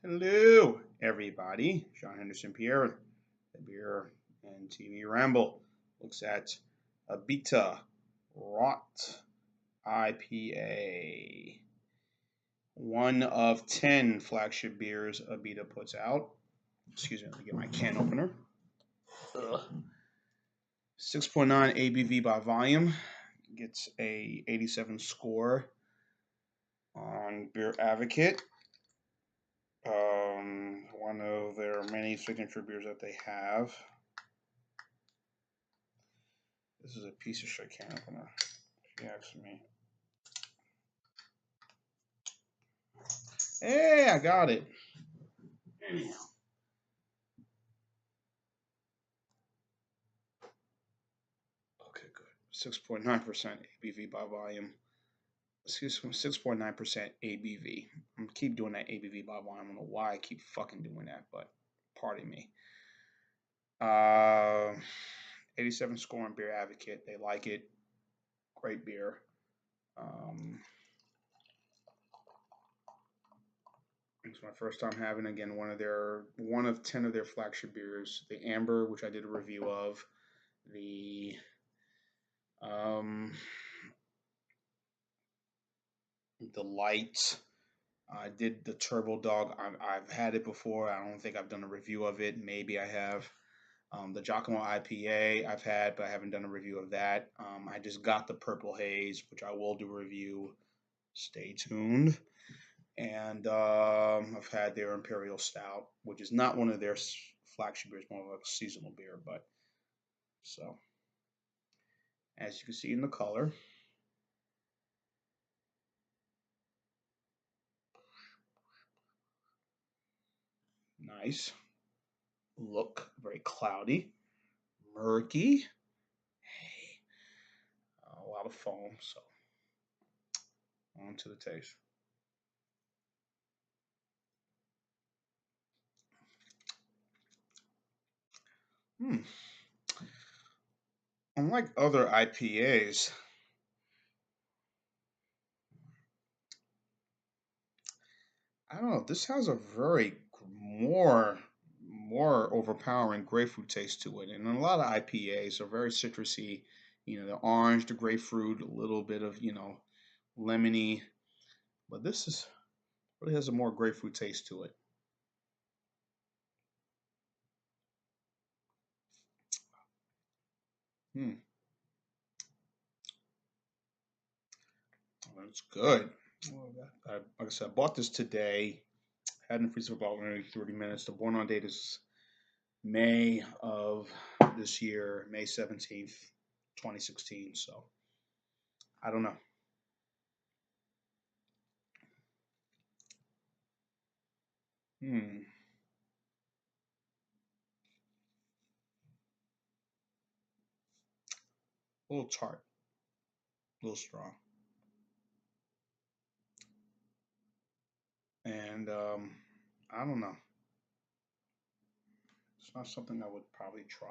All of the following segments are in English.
Hello, everybody. Sean Henderson Pierre, the Beer and TV Ramble, looks at Abita Wrought IPA. One of 10 flagship beers Abita puts out. Excuse me, let me get my can opener. 6.9 ABV by volume. Gets a 87 score on Beer Advocate. One of their many signature beers that they have. This is a piece of shit can opener, if you ask me. Hey, I got it. Anyhow. Okay, good. 6.9% ABV by volume. Excuse me, 6.9% ABV. I'm keep doing that ABV by volume. I don't know why I keep fucking doing that, but pardon me. 87 score on Beer Advocate. They like it. Great beer. It's my first time having again one of 10 of their flagship beers. The Amber, which I did a review of. The Light. I did the Turbo Dog. I've had it before. I don't think I've done a review of it. Maybe I have. The Giacomo IPA I've had, but I haven't done a review of that. I just got the Purple Haze, which I will do a review. Stay tuned. And I've had their Imperial Stout, which is not one of their flagship beers, more of a seasonal beer. But so, as you can see in the color, nice. Look, very cloudy, murky. Hey, a lot of foam. So, on to the taste. Unlike other IPAs, I don't know. This has a very more overpowering grapefruit taste to it, and a lot of IPAs are very citrusy. The orange, the grapefruit, a little bit of lemony, but this is really has a more grapefruit taste to it. Hmm, well, it's good. Like I said, I bought this today. Had it in the freezer for about maybe 30 minutes. The born on date is May of this year, May 17th, 2016. So I don't know. Hmm. A little tart, a little strong, and I don't know. It's not something I would probably try.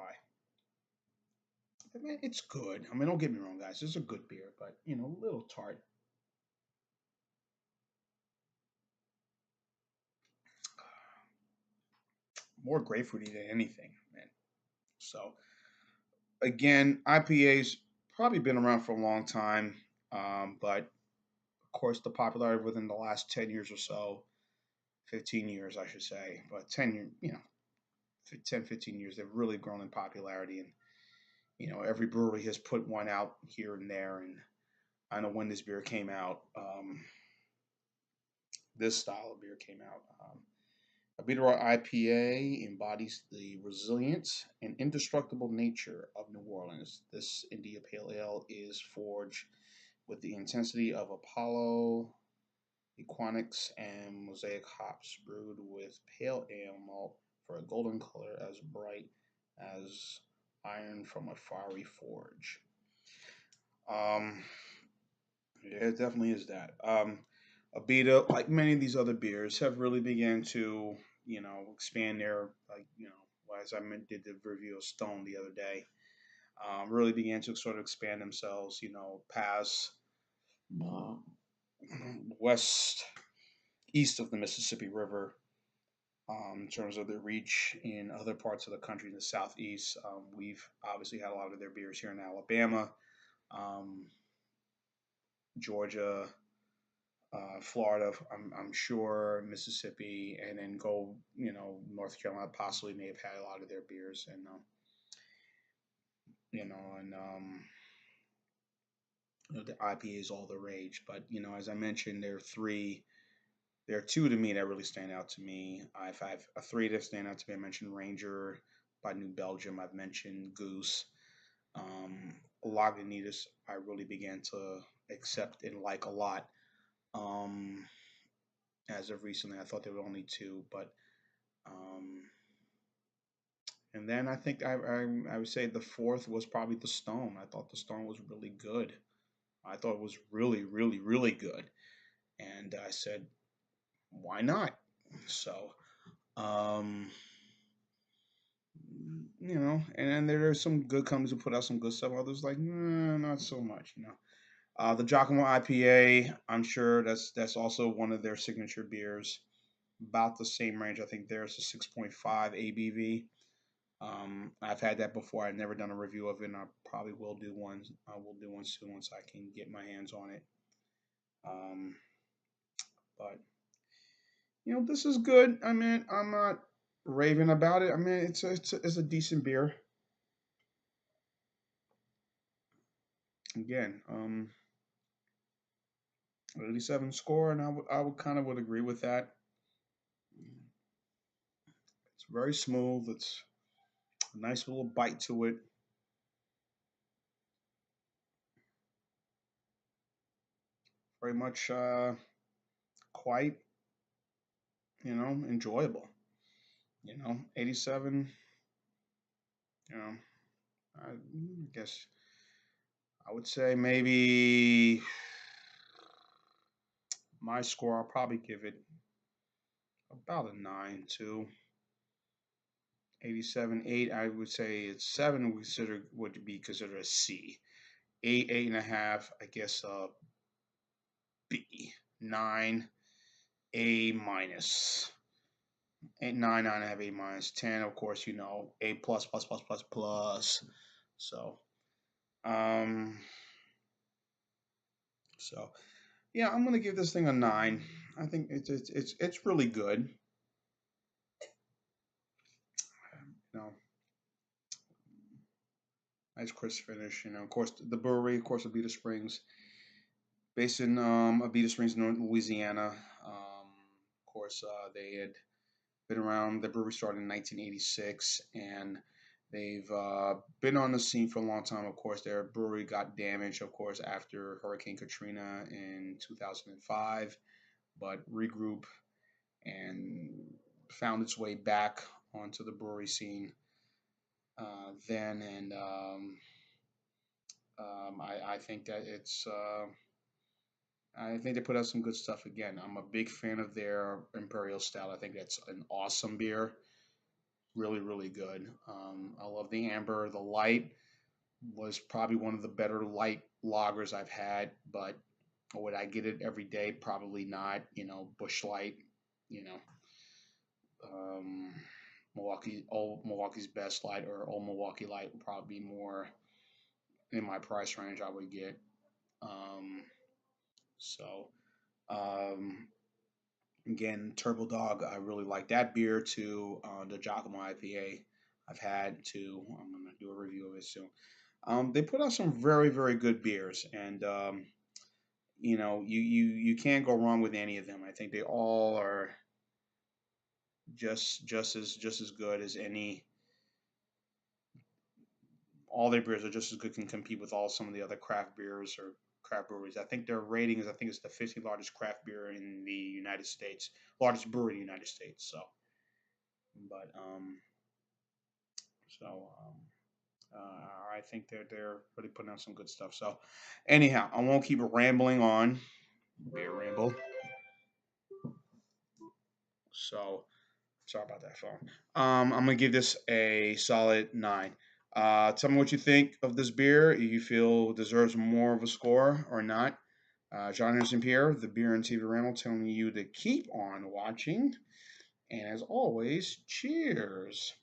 I mean, it's good. I mean, don't get me wrong, guys. It's a good beer, but a little tart. More grapefruity than anything, man. So again, IPA's probably been around for a long time, but of course, the popularity within the last 10 years or so, 15 years, I should say, but 10 years, 10, 15 years, they've really grown in popularity, and every brewery has put one out here and there, and I know when this beer came out. This style of beer came out. Abita IPA embodies the resilience and indestructible nature of New Orleans. This India Pale Ale is forged with the intensity of Apollo, Equinox, and Mosaic hops, brewed with pale ale malt for a golden color as bright as iron from a fiery forge. Um, yeah, it definitely is that. Abita, like many of these other beers, have really began to, expand their, as I did the review of Stone the other day, really began to sort of expand themselves, past uh, west, east of the Mississippi River, in terms of their reach in other parts of the country in the southeast. We've obviously had a lot of their beers here in Alabama, um, Georgia, Florida. I'm sure Mississippi, and then go North Carolina possibly may have had a lot of their beers, and you know and the IPA is all the rage. But as I mentioned, there are two to me that really stand out to me. I've had three that stand out to me. I mentioned Ranger by New Belgium. I've mentioned Goose. Um, Lagunitas, I really began to accept and like a lot. Um, as of recently, I thought there were only two, but um, and then I think I would say the fourth was probably the Stone. I thought the Stone was really good. I thought it was really, really, really good, and I said, why not? So, um, and then there are some good companies who put out some good stuff. Others like, nah, not so much. The Giacomo IPA, I'm sure that's also one of their signature beers. About the same range. I think there's a 6.5 ABV. I've had that before. I've never done a review of it, and I probably will do one. I will do one soon once I can get my hands on it. Um, but this is good. I mean, I'm not raving about it. I mean, it's a decent beer. Again, 87 score, and I would kind of would agree with that. It's very smooth. It's a nice little bite to it. Very much quite enjoyable. 87. You know, I guess I would say maybe my score. I'll probably give it about a 9 to 87. 8. I would say it's 7. Would be considered a C. 8, 8.5. I guess B. 9, A minus. 8, 9, 9.5, A minus. 10. Of course, A plus plus plus plus plus. So um so yeah, I'm gonna give this thing a 9. I think it's really good. You know, nice crisp finish. Of course, the brewery, of course, Abita Springs, based in Abita Springs, North Louisiana. Of course, they had been around. The brewery started in 1986, and they've been on the scene for a long time. Of course, their brewery got damaged, of course, after Hurricane Katrina in 2005, but regroup and found its way back onto the brewery scene then, and I think that I think they put out some good stuff again. I'm a big fan of their Imperial Stout. I think that's an awesome beer. Really, really good. I love the amber. The light was probably one of the better light lagers I've had, but would I get it every day? Probably not. Bush Light. You know, um, Milwaukee's Best Light or Old Milwaukee Light would probably be more in my price range. I would get. Um, so um, again, Turbo Dog, I really like that beer too. The Giacomo IPA I've had too. I'm gonna do a review of it soon. They put out some very very good beers, and you can't go wrong with any of them. I think they all are just as good as any. All their beers are just as good, can compete with all some of the other craft beers or craft breweries. I think their rating is, I think it's the 50th largest craft beer in the United States, largest brewery in the United States. But so I think they're really putting out some good stuff. So anyhow, I won't keep rambling on. Beer ramble. So sorry about that phone. I'm gonna give this a solid 9. Tell me what you think of this beer. If you feel deserves more of a score or not. John Anderson Pierre, the Beer and TV Ramble, telling you to keep on watching And as always, cheers.